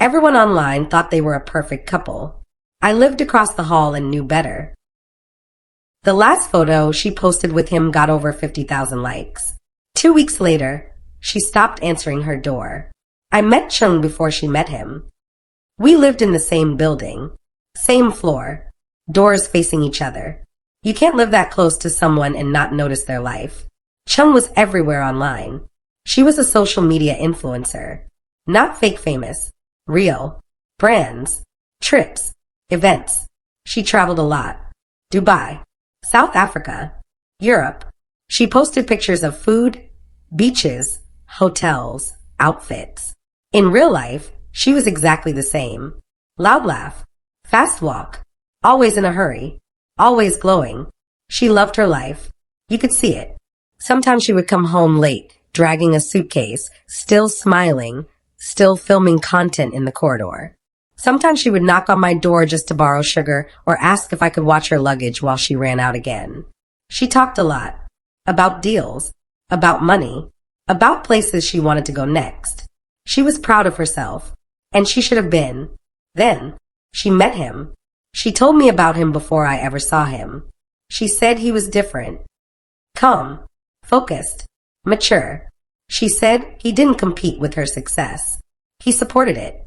Everyone online thought they were a perfect couple. I lived across the hall and knew better. The last photo she posted with him got over 50,000 likes. 2 weeks later, she stopped answering her door. I met Chung before she met him. We lived in the same building, same floor, doors facing each other. You can't live that close to someone and not notice their life. Chung was everywhere online. She was a social media influencer. Not fake famous, real. Brands, trips, events. She traveled a lot. Dubai, South Africa, Europe. She posted pictures of food, beaches, hotels, outfits. In real life, she was exactly the same. Loud laugh, fast walk, always in a hurry, always glowing. She loved her life. You could see it. Sometimes she would come home late, dragging a suitcase, still smiling, still filming content in the corridor. Sometimes she would knock on my door just to borrow sugar or ask if I could watch her luggage while she ran out again. She talked a lot. About deals, about money, about places she wanted to go next. She was proud of herself, and she should have been. Then, she met him. She told me about him before I ever saw him. She said he was different. Calm, focused, mature. She said he didn't compete with her success. He supported it.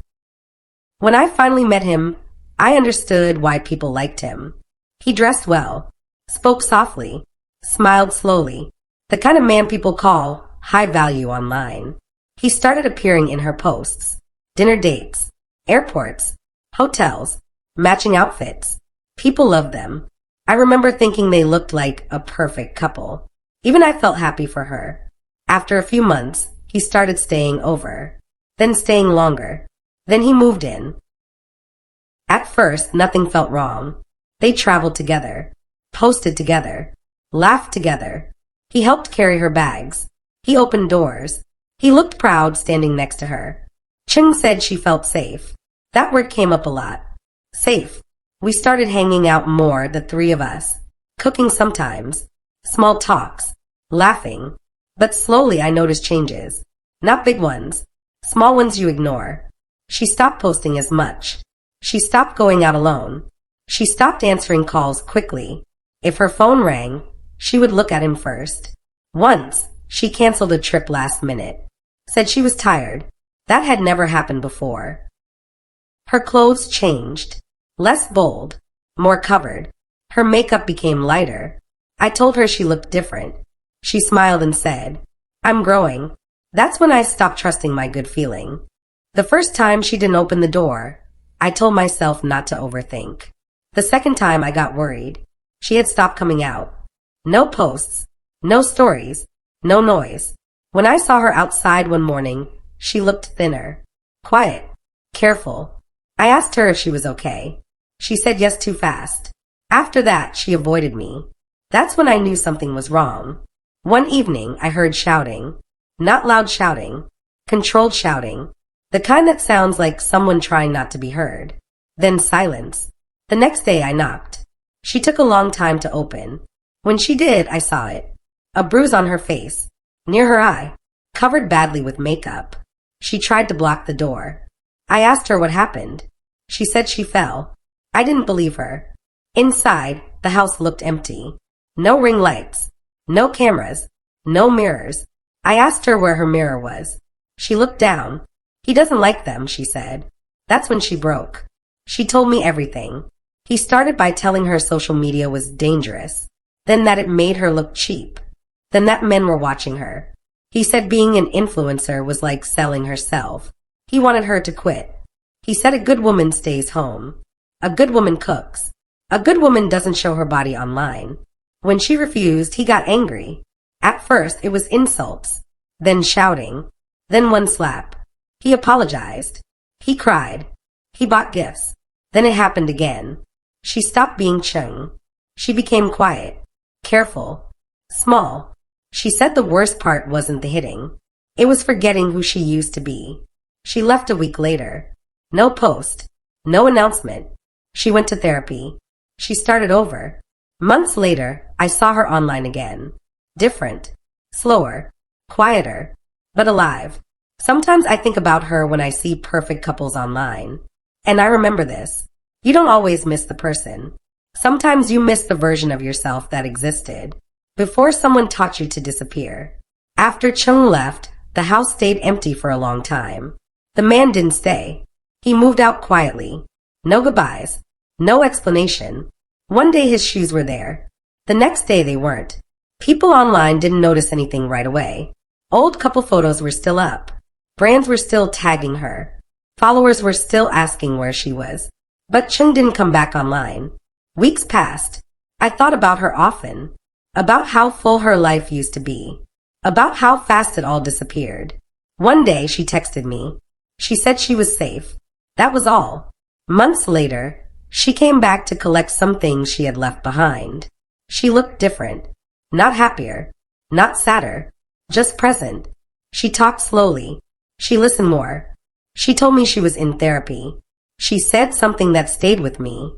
When I finally met him, I understood why people liked him. He dressed well, spoke softly, smiled slowly, the kind of man people call high value online. He started appearing in her posts, dinner dates, airports, hotels, matching outfits. People loved them. I remember thinking they looked like a perfect couple. Even I felt happy for her. After a few months, he started staying over, then staying longer. Then he moved in. At first, nothing felt wrong. They traveled together, posted together, laughed together. He helped carry her bags. He opened doors. He looked proud standing next to her. Chung said she felt safe. That word came up a lot. Safe. We started hanging out more, the three of us. Cooking sometimes. Small talks. Laughing. But slowly I noticed changes. Not big ones. Small ones you ignore. She stopped posting as much. She stopped going out alone. She stopped answering calls quickly. If her phone rang, she would look at him first. Once, she canceled a trip last minute. Said she was tired. That had never happened before. Her clothes changed. Less bold. More covered. Her makeup became lighter. I told her she looked different. She smiled and said, "I'm growing." That's when I stopped trusting my good feeling. The first time she didn't open the door, I told myself not to overthink. The second time I got worried. She had stopped coming out. No posts, no stories, no noise. When I saw her outside one morning, she looked thinner, quiet, careful. I asked her if she was okay. She said yes too fast. After that, she avoided me. That's when I knew something was wrong. One evening, I heard shouting. Not loud shouting, controlled shouting. The kind that sounds like someone trying not to be heard. Then silence. The next day I knocked. She took a long time to open. When she did, I saw it. A bruise on her face, near her eye, covered badly with makeup. She tried to block the door. I asked her what happened. She said she fell. I didn't believe her. Inside, the house looked empty. No ring lights, no cameras, no mirrors. I asked her where her mirror was. She looked down. He doesn't like them, she said. That's when she broke. She told me everything. He started by telling her social media was dangerous, then that it made her look cheap, then that men were watching her. He said being an influencer was like selling herself. He wanted her to quit. He said a good woman stays home. A good woman cooks. A good woman doesn't show her body online. When she refused, he got angry. At first, it was insults, then shouting, then one slap. He apologized. He cried. He bought gifts. Then it happened again. She stopped being Chung. She became quiet, careful, small. She said the worst part wasn't the hitting. It was forgetting who she used to be. She left a week later. No post. No announcement. She went to therapy. She started over. Months later, I saw her online again. Different. Slower. Quieter. But alive. Sometimes I think about her when I see perfect couples online. And I remember this. You don't always miss the person. Sometimes you miss the version of yourself that existed before someone taught you to disappear. After Chung left, the house stayed empty for a long time. The man didn't stay. He moved out quietly. No goodbyes. No explanation. One day his shoes were there. The next day they weren't. People online didn't notice anything right away. Old couple photos were still up. Brands were still tagging her. Followers were still asking where she was. But Chung didn't come back online. Weeks passed. I thought about her often. About how full her life used to be. About how fast it all disappeared. One day she texted me. She said she was safe. That was all. Months later, she came back to collect some things she had left behind. She looked different. Not happier. Not sadder. Just present. She talked slowly. She listened more. She told me she was in therapy. She said something that stayed with me.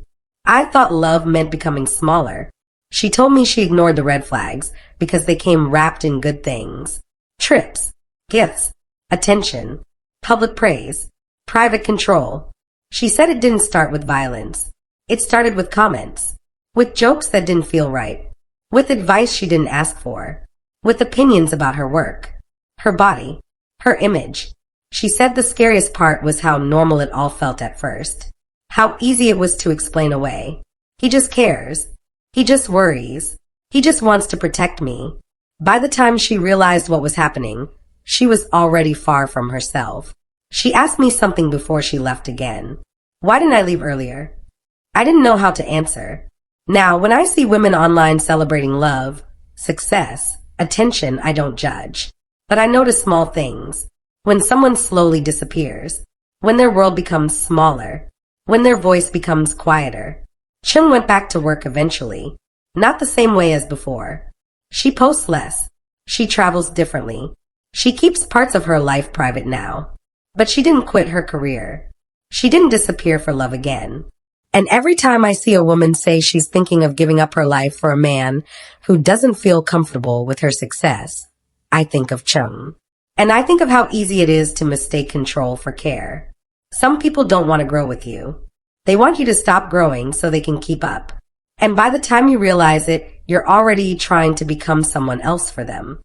I thought love meant becoming smaller. She told me she ignored the red flags because they came wrapped in good things. Trips, gifts, attention, public praise, private control. She said it didn't start with violence. It started with comments, with jokes that didn't feel right, with advice she didn't ask for, with opinions about her work, her body, her image. She said the scariest part was how normal it all felt at first, how easy it was to explain away. He just cares. He just worries. He just wants to protect me. By the time she realized what was happening, she was already far from herself. She asked me something before she left again. Why didn't I leave earlier? I didn't know how to answer. Now, when I see women online celebrating love, success, attention, I don't judge. But I notice small things. When someone slowly disappears, when their world becomes smaller, when their voice becomes quieter. Chung went back to work eventually, not the same way as before. She posts less. She travels differently. She keeps parts of her life private now. But she didn't quit her career. She didn't disappear for love again. And every time I see a woman say she's thinking of giving up her life for a man who doesn't feel comfortable with her success, I think of Chung. And I think of how easy it is to mistake control for care. Some people don't want to grow with you. They want you to stop growing so they can keep up. And by the time you realize it, you're already trying to become someone else for them.